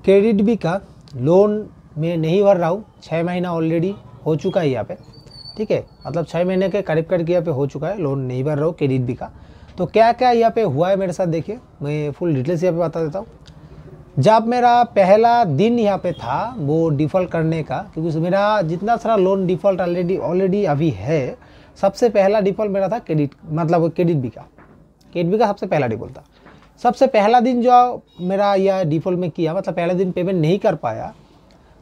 Credit B का loan मैं नहीं भर रहा हूँ, 6 महीना ऑलरेडी हो चुका है यहाँ पे, ठीक है। मतलब 6 महीने के करीब करीब यहाँ पे हो चुका है, लोन नहीं भर रहा हूँ क्रेडिट बी का। तो क्या क्या यहाँ पे हुआ है मेरे साथ देखिए, मैं फुल डिटेल्स यहाँ पे बता देता हूँ। जब मेरा पहला दिन यहाँ पे था वो डिफ़ॉल्ट करने का, क्योंकि मेरा जितना सारा लोन डिफ़ॉल्ट ऑलरेडी अभी है, सबसे पहला डिफ़ॉल्ट मेरा था क्रेडिट बी का सबसे पहला डिफ़ॉल्ट था। सबसे पहला दिन जो मेरा यह डिफ़ॉल्ट में किया, मतलब पहले दिन पेमेंट नहीं कर पाया,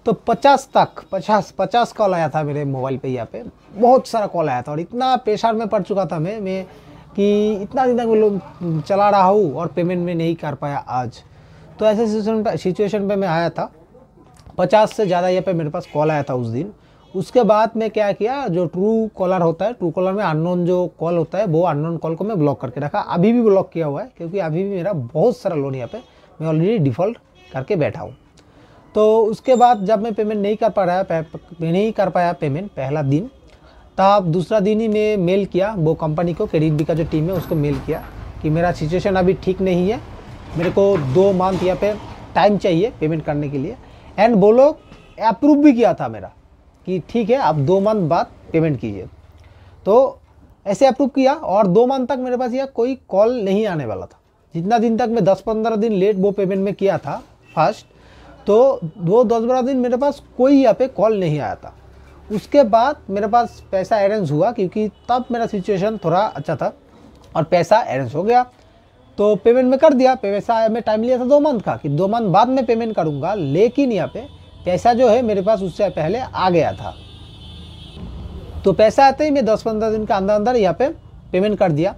तो 50 कॉल आया था मेरे मोबाइल पे। यहाँ पे बहुत सारा कॉल आया था और इतना प्रेशर में पड़ चुका था मैं कि इतना दिन तक मैं लोन चला रहा हूँ और पेमेंट में नहीं कर पाया आज। तो ऐसे सिचुएशन पे मैं आया था, 50 से ज़्यादा यहाँ पे मेरे पास कॉल आया था उस दिन। उसके बाद मैं क्या किया, जो ट्रू कॉलर होता है, ट्रू कॉलर में अननोन जो कॉल होता है, वो अननोन कॉल को मैं ब्लॉक करके रखा। अभी भी ब्लॉक किया हुआ है, क्योंकि अभी भी मेरा बहुत सारा लोन यहाँ पे मैं ऑलरेडी डिफ़ॉल्ट करके बैठा हूँ। तो उसके बाद जब मैं पेमेंट नहीं कर पाया पेमेंट पहला दिन, तब दूसरा दिन ही मैं मेल किया वो कंपनी को, क्रेडिट बी का जो टीम है उसको मेल किया कि मेरा सिचुएशन अभी ठीक नहीं है, मेरे को 2 मंथ यहाँ पे टाइम चाहिए पेमेंट करने के लिए। एंड वो लोग अप्रूव भी किया था मेरा कि ठीक है आप 2 मंथ बाद पेमेंट कीजिए। तो ऐसे अप्रूव किया और 2 मंथ तक मेरे पास यह कोई कॉल नहीं आने वाला था। जितना दिन तक मैं 10-15 दिन लेट वो पेमेंट में किया था फर्स्ट, तो वो 10-12 दिन मेरे पास कोई यहाँ पे कॉल नहीं आया था। उसके बाद मेरे पास पैसा अरेंज हुआ, क्योंकि तब मेरा सिचुएशन थोड़ा अच्छा था और पैसा अरेंज हो गया। तो पेमेंट में कर दिया, पैसा मैं टाइम लिया था 2 मंथ का कि 2 मंथ बाद में पेमेंट करूँगा, लेकिन यहाँ पे पैसा जो है मेरे पास उससे पहले आ गया था। तो पैसा आते ही मैं 10-15 दिन का अंदर यहाँ पे पेमेंट कर दिया।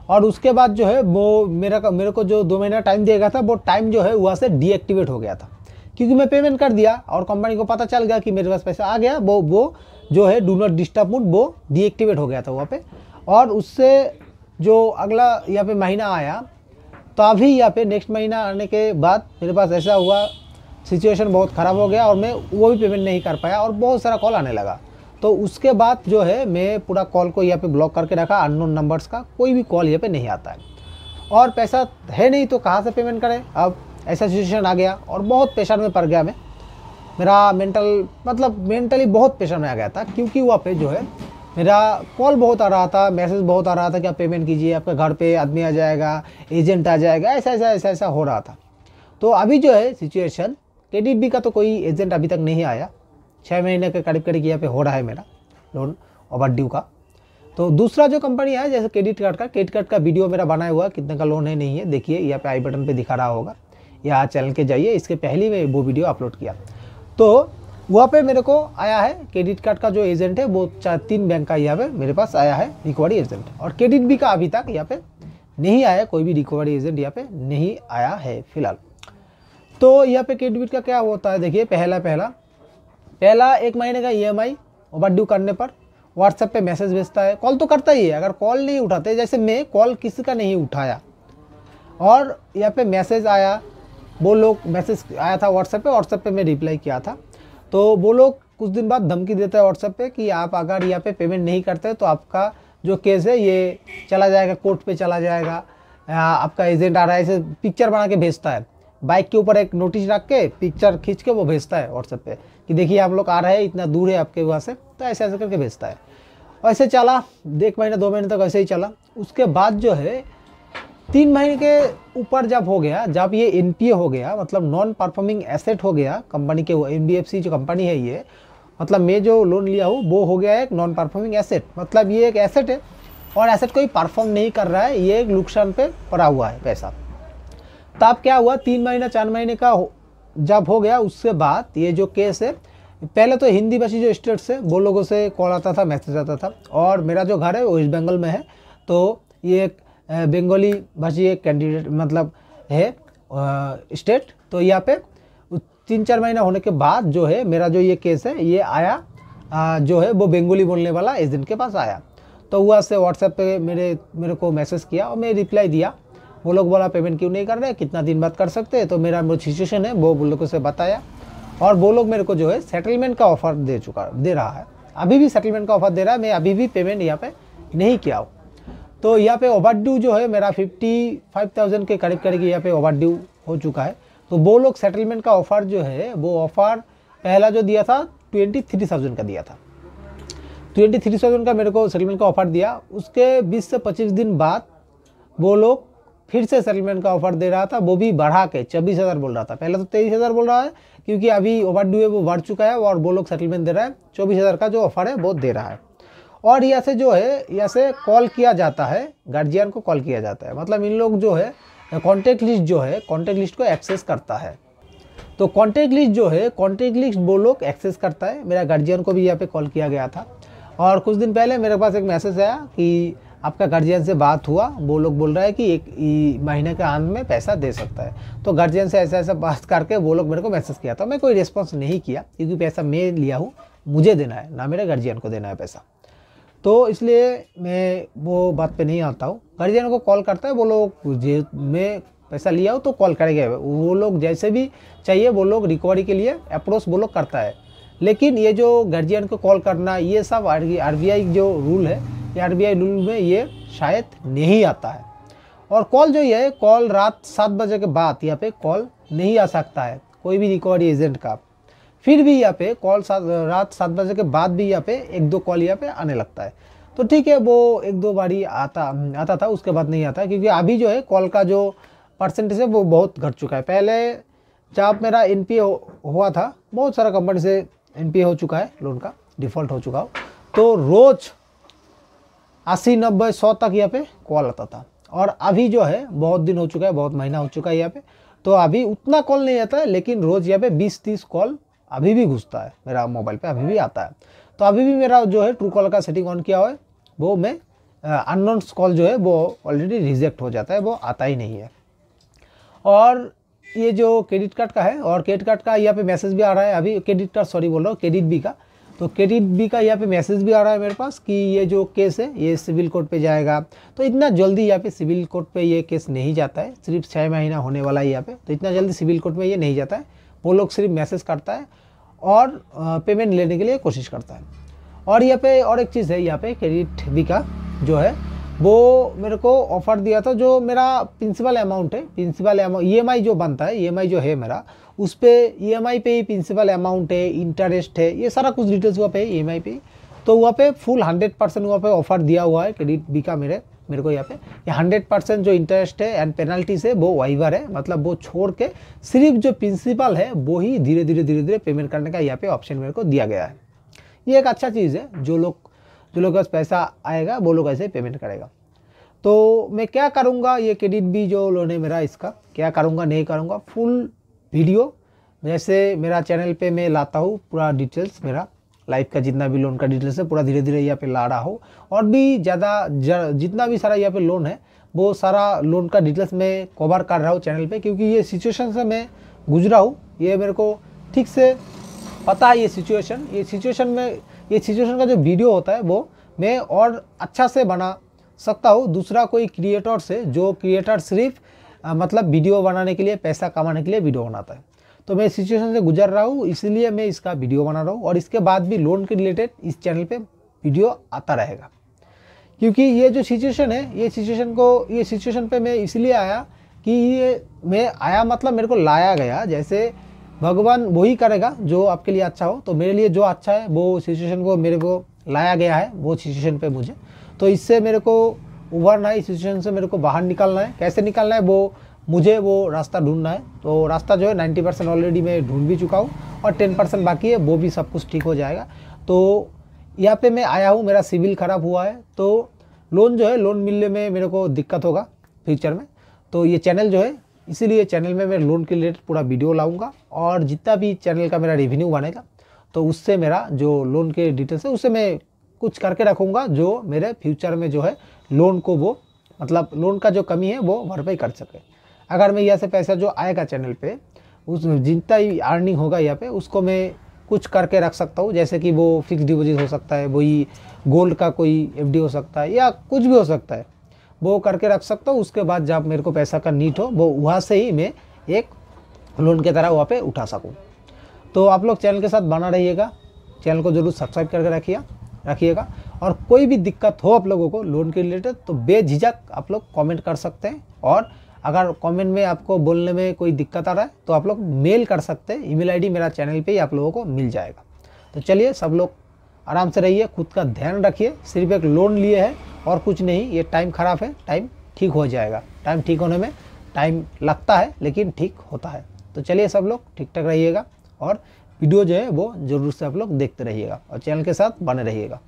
और उसके बाद जो है वो मेरे को जो 2 महीना टाइम दिया गया था, वो टाइम जो है वहाँ से डीएक्टिवेट हो गया था, क्योंकि मैं पेमेंट कर दिया और कंपनी को पता चल गया कि मेरे पास पैसा आ गया। वो जो है डू नॉट डिस्टर्ब मोड वो डीएक्टिवेट हो गया था वहाँ पे। और उससे जो अगला यहाँ पे महीना आया, तो अभी यहाँ पे नेक्स्ट महीना आने के बाद मेरे पास ऐसा हुआ, सिचुएशन बहुत ख़राब हो गया और मैं वो भी पेमेंट नहीं कर पाया और बहुत सारा कॉल आने लगा। तो उसके बाद जो है मैं पूरा कॉल को यहाँ पे ब्लॉक करके रखा, अननोन नंबर्स का कोई भी कॉल यहाँ पे नहीं आता है। और पैसा है नहीं तो कहाँ से पेमेंट करें, अब ऐसा सिचुएशन आ गया और बहुत प्रेशर में पड़ गया मैं। मेरा मेंटली बहुत प्रेशर में आ गया था, क्योंकि वहाँ पे जो है मेरा कॉल बहुत आ रहा था, मैसेज बहुत आ रहा था कि आप पेमेंट कीजिए, आपके घर पे आदमी आ जाएगा, एजेंट आ जाएगा, ऐसा हो रहा था। तो अभी जो है सिचुएशन, क्रेडिट बी का तो कोई एजेंट अभी तक नहीं आया, 6 महीने के करीब यहाँ पे हो रहा है मेरा लोन ओवरड्यू का। तो दूसरा जो कंपनी है, जैसे क्रेडिट कार्ड का वीडियो मेरा बनाया हुआ, कितने का लोन है नहीं है, देखिए यहाँ पे आई बटन पे दिखा रहा होगा, या चैनल के जाइए, इसके पहले मैं वो वीडियो अपलोड किया। तो वहाँ पे मेरे को आया है क्रेडिट कार्ड का जो एजेंट है, वो 3 बैंक का यहाँ पे मेरे पास आया है रिकवरी एजेंट, और क्रेडिट बी का अभी तक यहाँ पे नहीं आया, कोई भी रिकवरी एजेंट यहाँ पे नहीं आया है फिलहाल। तो यहाँ पे क्रेडिट बी का क्या होता है देखिए, पहला 1 महीने का EMI ओवरड्यू करने पर व्हाट्सएप पे मैसेज भेजता है, कॉल तो करता ही है। अगर कॉल नहीं उठाते, जैसे मैं कॉल किसी का नहीं उठाया और यहाँ पे मैसेज आया, वो लोग मैसेज आया था व्हाट्सएप पे मैं रिप्लाई किया था। तो वो लोग कुछ दिन बाद धमकी देता है व्हाट्सएप पे कि आप अगर यहाँ पे पेमेंट नहीं करते तो आपका जो केस है ये चला जाएगा, कोर्ट पे चला जाएगा, आपका एजेंट आ रहा है, ऐसे पिक्चर बना के भेजता है, बाइक के ऊपर एक नोटिस रख के पिक्चर खींच के वो भेजता है व्हाट्सएप पे कि देखिए आप लोग आ रहे हैं, इतना दूर है आपके वहाँ से, तो ऐसे करके भेजता है। ऐसे चला 1 महीना 2 महीने तक ऐसे ही चला। उसके बाद जो है 3 महीने के ऊपर जब हो गया, जब ये NPA हो गया, मतलब नॉन परफॉर्मिंग एसेट हो गया कंपनी के, वो NBFC जो कंपनी है ये, मतलब मैं जो लोन लिया हूँ वो हो गया एक नॉन परफॉर्मिंग एसेट। मतलब ये एक एसेट है और एसेट कोई परफॉर्म नहीं कर रहा है, ये एक नुकसान पे पड़ा हुआ है पैसा। तब क्या हुआ, 3 महीना 4 महीने का जब हो गया, उसके बाद ये जो केस है, पहले तो हिंदी भाषी जो स्टेट से वो लोगों से कॉल आता था, मैसेज आता था, और मेरा जो घर है वो वेस्ट बंगाल में है, तो ये एक बंगाली भाषी एक कैंडिडेट मतलब है स्टेट। तो यहाँ पे 3-4 महीना होने के बाद जो है मेरा जो ये केस है ये आया, जो है वो बंगाली बोलने वाला एजेंट के पास आया। तो वहाँ से व्हाट्सएप पे मेरे को मैसेज किया और मैं रिप्लाई दिया। वो लोग बोला पेमेंट क्यों नहीं कर रहे, कितना दिन बाद कर सकते हैं। तो मेरा सिचुएशन है वो लोगों से बताया, और वो लोग मेरे को जो है सेटलमेंट का ऑफर दे रहा है, अभी भी सेटलमेंट का ऑफर दे रहा है। मैं अभी भी पेमेंट यहाँ पे नहीं किया हूँ। तो यहाँ पे ओवरड्यू जो है मेरा 55,000 के करीब यहाँ पे ओवरड्यू हो चुका है। तो वो लोग सेटलमेंट का ऑफ़र जो है वो ऑफ़र पहला जो दिया था 23,000 का दिया था। 23,000 का मेरे को सेटलमेंट का ऑफ़र दिया। उसके 20 से 25 दिन बाद वो लोग फिर से सेटलमेंट का ऑफ़र दे रहा था, वो भी बढ़ा के 24,000 बोल रहा था। पहले तो 23,000 बोल रहा है, क्योंकि अभी ओवर ड्यू है वो बढ़ चुका है, और वो लोग सेटलमेंट दे रहा है 24,000 का जो ऑफ़र है वो दे रहा है। और यहाँ से जो है, यहाँ से कॉल किया जाता है, गार्जियन को कॉल किया जाता है। मतलब इन लोग जो है कॉन्टैक्ट लिस्ट जो है, कॉन्टैक्ट लिस्ट को एक्सेस करता है। तो कॉन्टैक्ट लिस्ट जो है, कॉन्टैक्ट लिस्ट वो लोग एक्सेस करता है। मेरा गार्जियन को भी यहाँ पे कॉल किया गया था, और कुछ दिन पहले मेरे पास एक मैसेज आया कि आपका गार्जियन से बात हुआ, वो लोग बोल रहा है कि एक महीने के अंत में पैसा दे सकता है। तो गार्जियन से ऐसा ऐसा बात करके वो लोग मेरे को मैसेज किया था। मैं कोई रिस्पॉन्स नहीं किया, क्योंकि पैसा मैं लिया हूँ, मुझे देना है, ना मेरे गार्जियन को देना है पैसा। तो इसलिए मैं वो बात पे नहीं आता हूँ। गार्जियन को कॉल करता है, वो लोग मैं पैसा लिया हूँ तो कॉल करेंगे, वो लोग जैसे भी चाहिए वो लोग रिकवरी के लिए अप्रोच वो लोग करता है। लेकिन ये जो गार्जियन को कॉल करना, ये सब आरबीआई जो रूल है, ये आरबीआई रूल में ये शायद नहीं आता है। और कॉल जो ये कॉल रात 7 बजे के बाद यहाँ पे कॉल नहीं आ सकता है कोई भी रिकवरी एजेंट का। फिर भी यहाँ पे कॉल रात 7 बजे के बाद भी यहाँ पे 1-2 कॉल यहाँ पे आने लगता है। तो ठीक है, वो 1-2 बारी आता था, उसके बाद नहीं आता, क्योंकि अभी जो है कॉल का जो परसेंटेज है वो बहुत घट चुका है। पहले जब मेरा एनपीए हुआ था, बहुत सारा कंपनी से एनपीए हो चुका है, लोन का डिफ़ॉल्ट हो चुका हो, तो रोज़ 80-90-100 तक यहाँ पे कॉल आता था। और अभी जो है बहुत दिन हो चुका है, बहुत महीना हो चुका है यहाँ पे, तो अभी उतना कॉल नहीं आता है, लेकिन रोज़ यहाँ पे 20-30 कॉल अभी भी घुसता है मेरा मोबाइल पे, अभी भी आता है। तो अभी भी मेरा जो है ट्रू कॉल का सेटिंग ऑन किया हुआ है, वो मैं अननोन कॉल जो है वो ऑलरेडी रिजेक्ट हो जाता है, वो आता ही नहीं है। और ये जो क्रेडिट कार्ड का है, और क्रेडिट कार्ड का यहाँ पे मैसेज भी आ रहा है, अभी क्रेडिट कार्ड सॉरी बोल रहा हूँ, क्रेडिट बी का। तो क्रेडिट बी का यहाँ पे मैसेज भी आ रहा है मेरे पास कि ये जो केस है ये सिविल कोर्ट पे जाएगा। तो इतना जल्दी यहाँ पे सिविल कोर्ट पे ये केस नहीं जाता है, सिर्फ 6 महीना होने वाला है यहाँ पे, तो इतना जल्दी सिविल कोर्ट में ये नहीं जाता है। वो लोग सिर्फ मैसेज करता है और पेमेंट लेने के लिए कोशिश करता है। और यहाँ पे और एक चीज़ है, यहाँ पे क्रेडिट बी का जो है वो मेरे को ऑफ़र दिया था, जो मेरा प्रिंसिपल अमाउंट है, प्रिंसिपल अमाउंट ईएमआई जो बनता है, ईएमआई जो है मेरा, उस पर ईएमआई पे ही प्रिंसिपल अमाउंट है, इंटरेस्ट है, ये सारा कुछ डिटेल्स हुआ पे ईएमआई पे। तो वहाँ पे फुल 100% वहाँ पे ऑफ़र दिया हुआ है क्रेडिट बी का मेरे को यहाँ पे। ये 100% जो इंटरेस्ट है एंड पेनल्टी से वो वाइवर है, मतलब वो छोड़ के सिर्फ जो प्रिंसिपल है वो ही धीरे धीरे पेमेंट करने का यहाँ पे ऑप्शन मेरे को दिया गया है। ये एक अच्छा चीज़ है, जो लोग के पास पैसा आएगा वो लोग ऐसे पेमेंट करेगा। तो मैं क्या करूँगा, ये क्रेडिट बी जो लोन है मेरा, इसका क्या करूँगा नहीं करूँगा, फुल वीडियो जैसे मेरा चैनल पे मैं लाता हूँ, पूरा डिटेल्स मेरा लाइफ का जितना भी लोन का डिटेल्स है पूरा धीरे धीरे यहाँ पे ला रहा हूँ। और भी ज़्यादा जितना भी सारा यहाँ पे लोन है वो सारा लोन का डिटेल्स मैं कवर कर रहा हूँ चैनल पे, क्योंकि ये सिचुएशन से मैं गुजरा हूँ, ये मेरे को ठीक से पता है। ये सिचुएशन का जो वीडियो होता है वो मैं और अच्छा से बना सकता हूँ दूसरा कोई क्रिएटर से, जो क्रिएटर सिर्फ मतलब वीडियो बनाने के लिए, पैसा कमाने के लिए वीडियो बनाता है। तो मैं सिचुएशन से गुजर रहा हूँ, इसलिए मैं इसका वीडियो बना रहा हूँ। और इसके बाद भी लोन के रिलेटेड इस चैनल पे वीडियो आता रहेगा, क्योंकि ये जो सिचुएशन है, ये सिचुएशन पे मैं इसलिए आया कि ये मैं आया मतलब मेरे को लाया गया, जैसे भगवान वही करेगा जो आपके लिए अच्छा हो। तो मेरे लिए जो अच्छा है वो सिचुएशन को मेरे को लाया गया है, वो सिचुएशन पे मुझे, तो इससे मेरे को उभरना है, इस सिचुएशन से मेरे को बाहर निकलना है। कैसे निकलना है वो मुझे वो रास्ता ढूंढना है। तो रास्ता जो है 90% ऑलरेडी मैं ढूंढ भी चुका हूँ, और 10% बाकी है, वो भी सब कुछ ठीक हो जाएगा। तो यहाँ पे मैं आया हूँ, मेरा सिविल ख़राब हुआ है, तो लोन जो है, लोन मिलने में मेरे को दिक्कत होगा फ्यूचर में। तो ये चैनल जो है, इसीलिए चैनल में मैं लोन के रिलेटेड पूरा वीडियो लाऊंगा, और जितना भी चैनल का मेरा रेवेन्यू बनेगा तो उससे मेरा जो लोन के डिटेल्स है उससे मैं कुछ करके रखूँगा, जो मेरे फ्यूचर में जो है लोन को वो मतलब लोन का जो कमी है वो भरपाई कर सके। अगर मैं यहाँ से पैसा जो आएगा चैनल पे, उस जितना ही अर्निंग होगा यहाँ पे, उसको मैं कुछ करके रख सकता हूँ, जैसे कि वो फिक्स डिपॉजिट हो सकता है, वही गोल्ड का कोई एफडी हो सकता है, या कुछ भी हो सकता है, वो करके रख सकता हूँ। उसके बाद जब मेरे को पैसा का नीड हो, वो वहाँ से ही मैं एक लोन की तरह वहाँ पे उठा सकूँ। तो आप लोग चैनल के साथ बना रहिएगा, चैनल को जरूर सब्सक्राइब करके रखिएगा। और कोई भी दिक्कत हो आप लोगों को लोन के रिलेटेड, तो बेझिझक आप लोग कमेंट कर सकते हैं। और अगर कमेंट में आपको बोलने में कोई दिक्कत आ रहा है तो आप लोग मेल कर सकते हैं, ईमेल आईडी मेरा चैनल पे ही आप लोगों को मिल जाएगा। तो चलिए सब लोग आराम से रहिए, खुद का ध्यान रखिए। सिर्फ एक लोन लिए है और कुछ नहीं, ये टाइम ख़राब है, टाइम ठीक हो जाएगा। टाइम ठीक होने में टाइम लगता है लेकिन ठीक होता है। तो चलिए सब लोग ठीक ठाक रहिएगा और वीडियो जो है वो ज़रूर से आप लोग देखते रहिएगा और चैनल के साथ बने रहिएगा।